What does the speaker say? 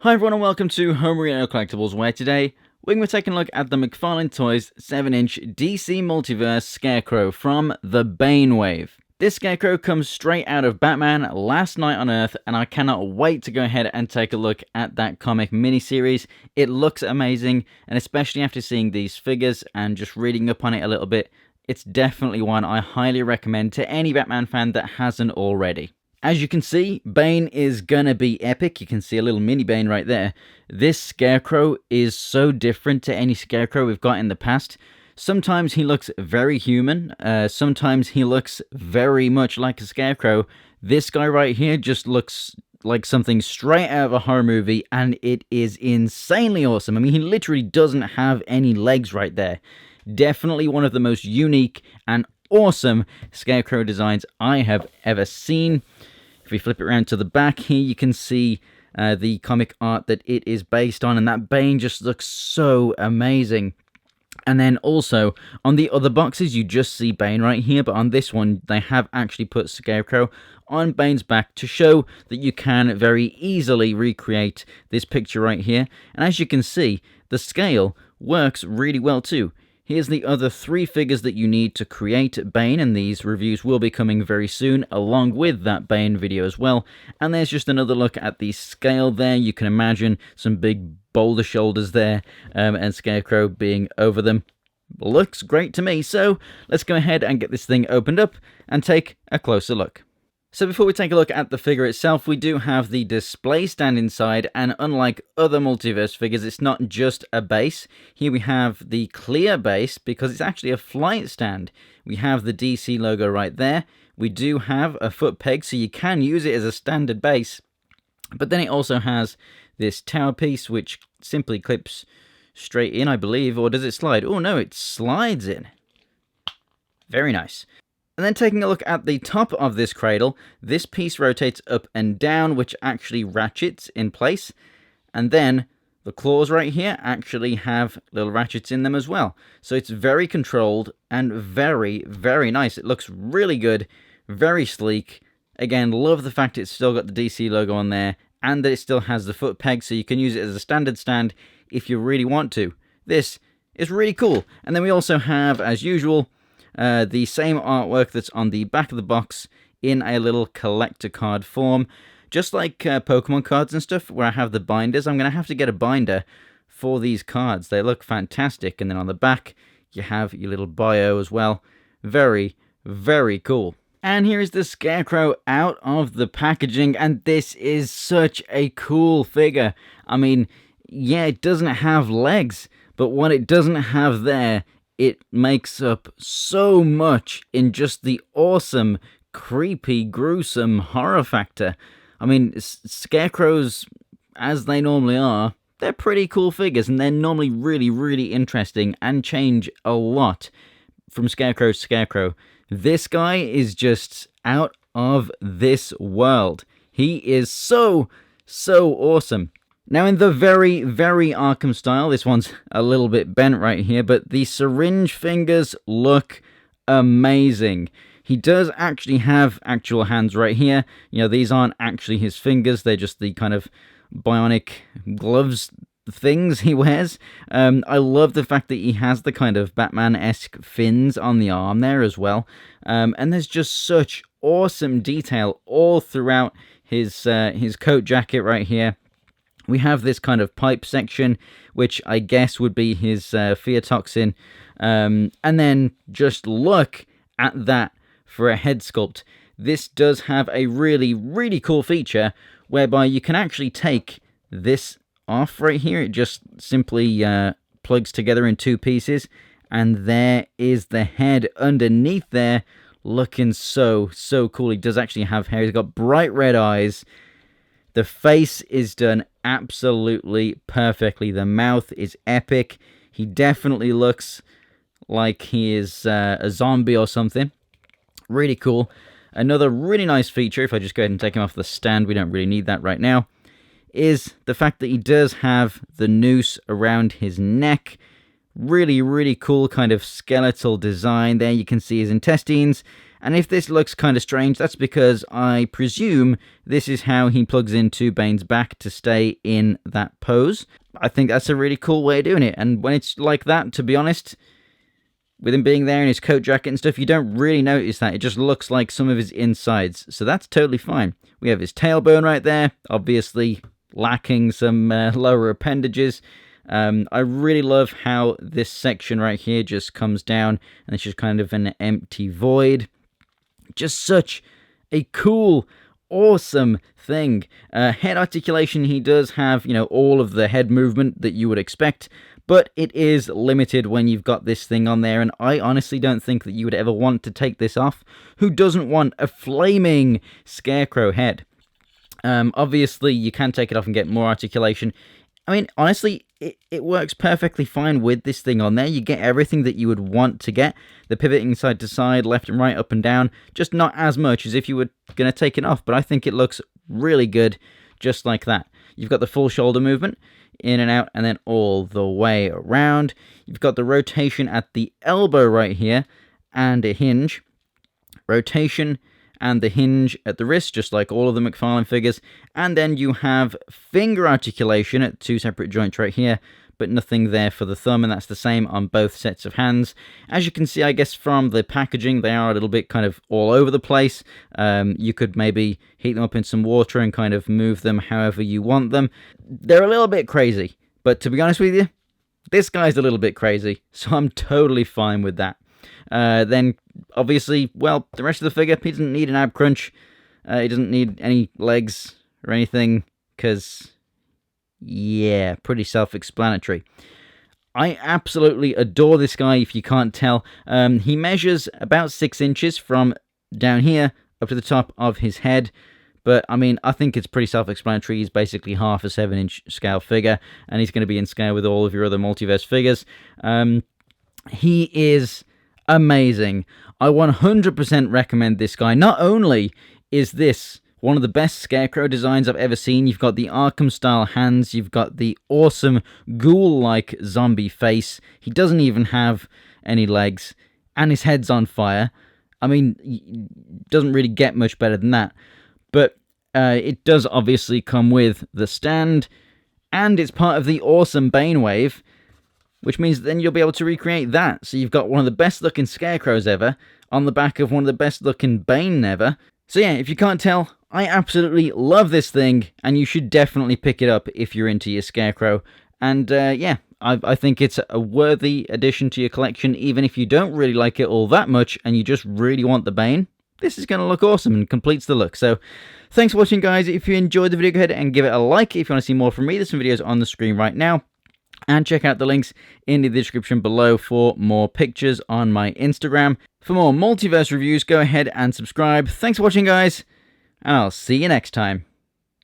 Hi everyone and welcome to Homerino Collectibles, where today we're going to be taking a look at the McFarlane Toys 7-inch DC Multiverse Scarecrow from the Bane wave. This Scarecrow comes straight out of Batman Last Night on Earth, and I cannot wait to go ahead and take a look at that comic miniseries. It looks amazing, and especially after seeing these figures and just reading up on it a little bit, it's definitely one I highly recommend to any Batman fan that hasn't already. As you can see, Bane is gonna be epic. You can see a little mini Bane right there. This Scarecrow is so different to any Scarecrow we've got in the past. Sometimes he looks very human. Sometimes he looks very much like a Scarecrow. This guy right here just looks like something straight out of a horror movie, and it is insanely awesome. I mean, he literally doesn't have any legs right there. Definitely one of the most unique and awesome Scarecrow designs I have ever seen. If we flip it around to the back here, you can see the comic art that it is based on, and that Bane just looks so amazing. And then also, on the other boxes, you just see Bane right here, but on this one, they have actually put Scarecrow on Bane's back to show that you can very easily recreate this picture right here. And as you can see, the scale works really well too. Here's the other 3 figures that you need to create Bane, and these reviews will be coming very soon, along with that Bane video as well. And there's just another look at the scale there. You can imagine some big boulder shoulders there, and Scarecrow being over them. Looks great to me, so let's go ahead and get this thing opened up and take a closer look. So before we take a look at the figure itself, we do have the display stand inside, and unlike other multiverse figures, it's not just a base. Here we have the clear base because it's actually a flight stand. We have the DC logo right there. We do have a foot peg, so you can use it as a standard base. But then it also has this tower piece, which simply clips straight in, I believe, or does it slide? Oh no, it slides in. Very nice. And then taking a look at the top of this cradle, this piece rotates up and down, which actually ratchets in place. And then the claws right here actually have little ratchets in them as well. So it's very controlled and very, very nice. It looks really good, very sleek. Again, love the fact it's still got the DC logo on there, and that it still has the foot peg, so you can use it as a standard stand if you really want to. This is really cool. And then we also have, as usual, the same artwork that's on the back of the box in a little collector card form. Just like Pokemon cards and stuff, where I have the binders, I'm going to have to get a binder for these cards. They look fantastic. And then on the back, you have your little bio as well. Very, very cool. And here is the Scarecrow out of the packaging, and this is such a cool figure. I mean, yeah, it doesn't have legs, but what it doesn't have there, it makes up so much in just the awesome, creepy, gruesome horror factor. I mean, Scarecrows, as they normally are, they're pretty cool figures, and they're normally really, really interesting and change a lot from Scarecrow to Scarecrow. This guy is just out of this world. He is so, so awesome. Now, in the very, very Arkham style, this one's a little bit bent right here, but the syringe fingers look amazing. He does actually have actual hands right here. You know, these aren't actually his fingers. They're just the kind of bionic gloves things he wears. I love the fact that he has the kind of Batman-esque fins on the arm there as well. And there's just such awesome detail all throughout his coat jacket right here. We have this kind of pipe section, which I guess would be his fear toxin. And then just look at that for a head sculpt. This does have a really, really cool feature whereby you can actually take this off right here. It just simply plugs together in 2 pieces. And there is the head underneath there, looking so, so cool. He does actually have hair. He's got bright red eyes. The face is done absolutely perfectly. The mouth is epic. He definitely looks like he is a zombie or something. Really cool. Another really nice feature, if I just go ahead and take him off the stand, we don't really need that right now, is the fact that he does have the noose around his neck. Really, really cool kind of skeletal design there. You can see his intestines, And if this looks kind of strange, that's because I presume this is how he plugs into Bane's back to stay in that pose. I think that's a really cool way of doing it. And when it's like that, to be honest, with him being there in his coat jacket and stuff, you don't really notice that. It just looks like some of his insides. So that's totally fine. We have his tailbone right there, obviously lacking some lower appendages. I really love how this section right here just comes down and it's just kind of an empty void. Just such a cool, awesome thing. Head articulation, he does have, all of the head movement that you would expect, but it is limited when you've got this thing on there, and I honestly don't think that you would ever want to take this off. Who doesn't want a flaming Scarecrow head? Obviously, you can take it off and get more articulation. I mean, honestly, it works perfectly fine with this thing on there. You get everything that you would want to get. The pivoting side to side, left and right, up and down. Just not as much as if you were going to take it off. But I think it looks really good just like that. You've got the full shoulder movement, in and out, and then all the way around. You've got the rotation at the elbow right here, and a hinge. Rotation and the hinge at the wrist, just like all of the McFarlane figures. And then you have finger articulation at two separate joints right here, but nothing there for the thumb, and that's the same on both sets of hands. As you can see, I guess from the packaging, they are a little bit kind of all over the place. You could maybe heat them up in some water and kind of move them however you want them. They're a little bit crazy, but to be honest with you, this guy's a little bit crazy, so I'm totally fine with that. Then, obviously, well, the rest of the figure, he doesn't need an ab crunch. He doesn't need any legs or anything, because, yeah, pretty self-explanatory. I absolutely adore this guy, if you can't tell. He measures about 6 inches from down here up to the top of his head. But, I mean, I think it's pretty self-explanatory. He's basically half a 7-inch scale figure, and he's going to be in scale with all of your other multiverse figures. He is amazing. I 100% recommend this guy. Not only is this one of the best Scarecrow designs I've ever seen, you've got the Arkham-style hands, you've got the awesome ghoul-like zombie face, he doesn't even have any legs, and his head's on fire. I mean, it doesn't really get much better than that. But it does obviously come with the stand, and it's part of the awesome Bane wave, which means then you'll be able to recreate that. So you've got one of the best looking Scarecrows ever on the back of one of the best looking Bane ever. So yeah, if you can't tell, I absolutely love this thing, and you should definitely pick it up if you're into your Scarecrow. And yeah, I think it's a worthy addition to your collection, even if you don't really like it all that much and you just really want the Bane. This is going to look awesome and completes the look. So thanks for watching, guys. If you enjoyed the video, go ahead and give it a like. If you want to see more from me, there's some videos on the screen right now. And check out the links in the description below for more pictures on my Instagram. For more multiverse reviews, go ahead and subscribe. Thanks for watching, guys, and I'll see you next time.